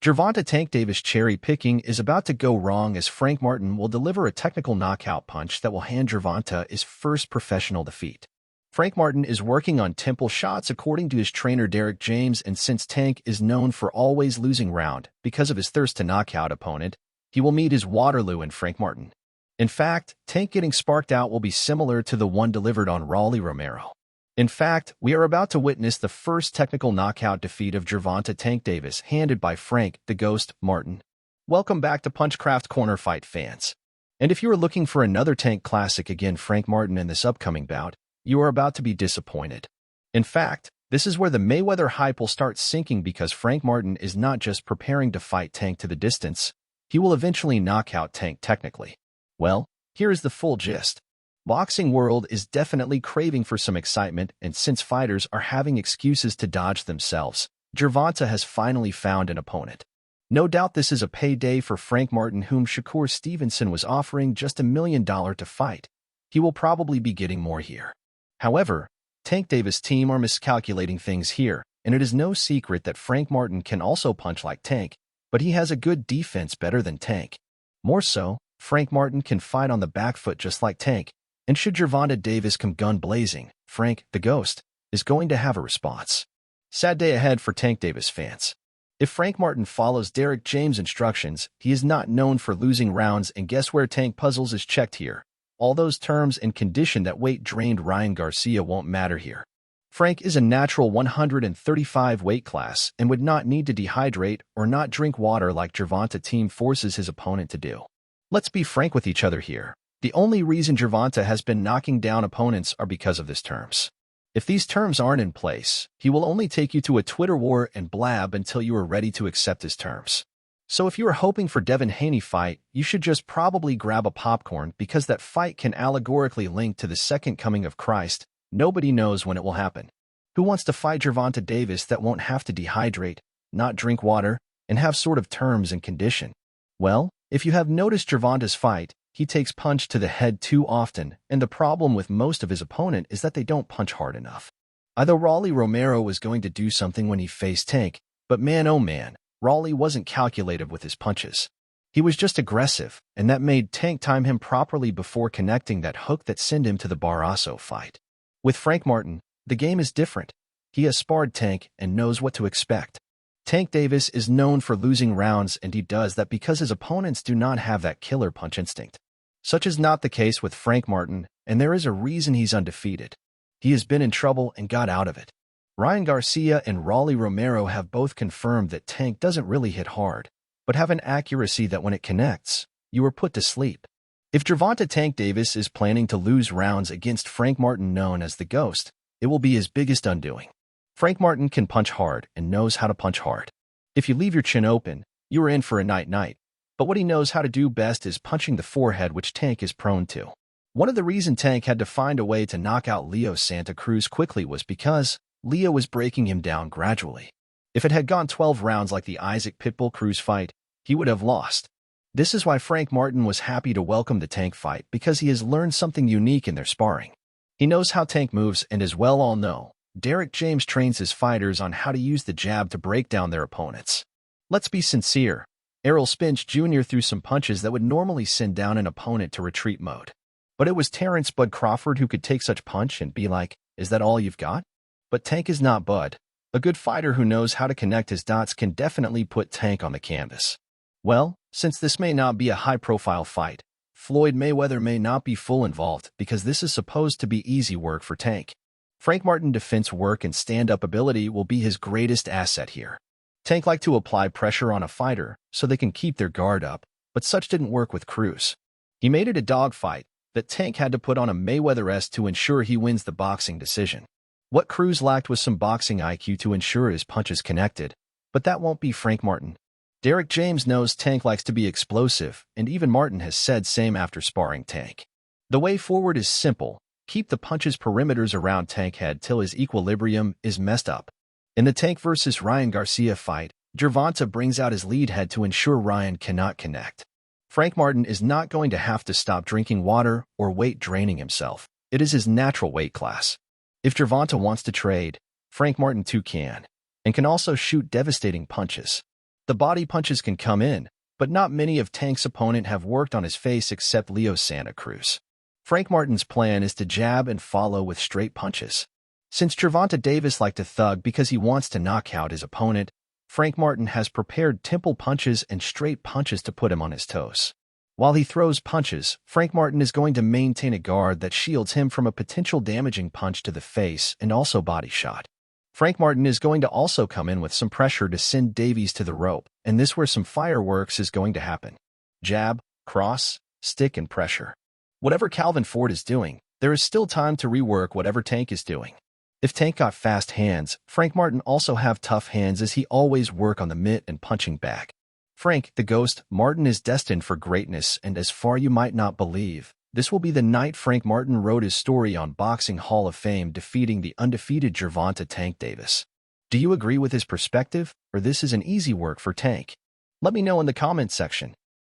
Gervonta Tank Davis cherry picking is about to go wrong as Frank Martin will deliver a technical knockout punch that will hand Gervonta his first professional defeat. Frank Martin is working on temple shots according to his trainer Derek James, and since Tank is known for always losing round because of his thirst to knock out opponent, he will meet his Waterloo in Frank Martin. In fact, Tank getting sparked out will be similar to the one delivered on Rolly Romero. In fact, we are about to witness the first technical knockout defeat of Gervonta Tank Davis handed by Frank the Ghost Martin. Welcome back to Punchcraft Corner Fight fans. And if you are looking for another Tank classic again Frank Martin in this upcoming bout, you are about to be disappointed. In fact, this is where the Mayweather hype will start sinking because Frank Martin is not just preparing to fight Tank to the distance, he will eventually knock out Tank technically. Well, here is the full gist. Boxing world is definitely craving for some excitement, and since fighters are having excuses to dodge themselves, Gervonta has finally found an opponent. No doubt this is a payday for Frank Martin, whom Shakur Stevenson was offering just $1 million to fight. He will probably be getting more here. However, Tank Davis' team are miscalculating things here, and it is no secret that Frank Martin can also punch like Tank, but he has a good defense better than Tank. More so, Frank Martin can fight on the back foot just like Tank, and should Gervonta Davis come gun blazing, Frank, the Ghost, is going to have a response. Sad day ahead for Tank Davis fans. If Frank Martin follows Derek James' instructions, he is not known for losing rounds, and guess where Tank puzzles is checked here. All those terms and condition that weight-drained Ryan Garcia won't matter here. Frank is a natural 135 weight class and would not need to dehydrate or not drink water like Gervonta team forces his opponent to do. Let's be frank with each other here. The only reason Gervonta has been knocking down opponents are because of these terms. If these terms aren't in place, he will only take you to a Twitter war and blab until you are ready to accept his terms. So if you are hoping for Devin Haney fight, you should just probably grab a popcorn because that fight can allegorically link to the second coming of Christ. Nobody knows when it will happen. Who wants to fight Gervonta Davis that won't have to dehydrate, not drink water, and have sort of terms and condition? Well, if you have noticed Gervonta's fight, he takes punch to the head too often, and the problem with most of his opponent is that they don't punch hard enough. Either Rolly Romero was going to do something when he faced Tank, but man oh man, Rolly wasn't calculative with his punches. He was just aggressive, and that made Tank time him properly before connecting that hook that sent him to the Barrasso fight. With Frank Martin, the game is different. He has sparred Tank and knows what to expect. Tank Davis is known for losing rounds, and he does that because his opponents do not have that killer punch instinct. Such is not the case with Frank Martin, and there is a reason he's undefeated. He has been in trouble and got out of it. Ryan Garcia and Rolly Romero have both confirmed that Tank doesn't really hit hard, but have an accuracy that when it connects, you are put to sleep. If Gervonta Tank Davis is planning to lose rounds against Frank Martin, known as the Ghost, it will be his biggest undoing. Frank Martin can punch hard and knows how to punch hard. If you leave your chin open, you are in for a night-night. But what he knows how to do best is punching the forehead, which Tank is prone to. One of the reasons Tank had to find a way to knock out Leo Santa Cruz quickly was because Leo was breaking him down gradually. If it had gone 12 rounds like the Isaac Pitbull Cruz fight, he would have lost. This is why Frank Martin was happy to welcome the Tank fight, because he has learned something unique in their sparring. He knows how Tank moves, and as well all know, Derek James trains his fighters on how to use the jab to break down their opponents. Let's be sincere. Errol Spence Jr. threw some punches that would normally send down an opponent to retreat mode. But it was Terrence Bud Crawford who could take such punch and be like, "Is that all you've got?" But Tank is not Bud. A good fighter who knows how to connect his dots can definitely put Tank on the canvas. Well, since this may not be a high-profile fight, Floyd Mayweather may not be full involved because this is supposed to be easy work for Tank. Frank Martin defense work and stand-up ability will be his greatest asset here. Tank like to apply pressure on a fighter so they can keep their guard up, but such didn't work with Cruz. He made it a dogfight that Tank had to put on a Mayweather-esque to ensure he wins the boxing decision. What Cruz lacked was some boxing IQ to ensure his punches connected, but that won't be Frank Martin. Derek James knows Tank likes to be explosive, and even Martin has said same after sparring Tank. The way forward is simple. Keep the punches perimeters around Tank head till his equilibrium is messed up. In the Tank vs. Ryan Garcia fight, Gervonta brings out his lead head to ensure Ryan cannot connect. Frank Martin is not going to have to stop drinking water or weight draining himself. It is his natural weight class. If Gervonta wants to trade, Frank Martin too can, and can also shoot devastating punches. The body punches can come in, but not many of Tank's opponents have worked on his face except Leo Santa Cruz. Frank Martin's plan is to jab and follow with straight punches. Since Gervonta Davis likes to thug because he wants to knock out his opponent, Frank Martin has prepared temple punches and straight punches to put him on his toes. While he throws punches, Frank Martin is going to maintain a guard that shields him from a potential damaging punch to the face and also body shot. Frank Martin is going to also come in with some pressure to send Davies to the rope, and this where some fireworks is going to happen. Jab, cross, stick, and pressure. Whatever Calvin Ford is doing, there is still time to rework whatever Tank is doing. If Tank got fast hands, Frank Martin also have tough hands as he always work on the mitt and punching back. Frank, the Ghost, Martin is destined for greatness, and as far you might not believe, this will be the night Frank Martin wrote his story on Boxing Hall of Fame defeating the undefeated Gervonta Tank Davis. Do you agree with his perspective, or this is an easy work for Tank? Let me know in the comments section.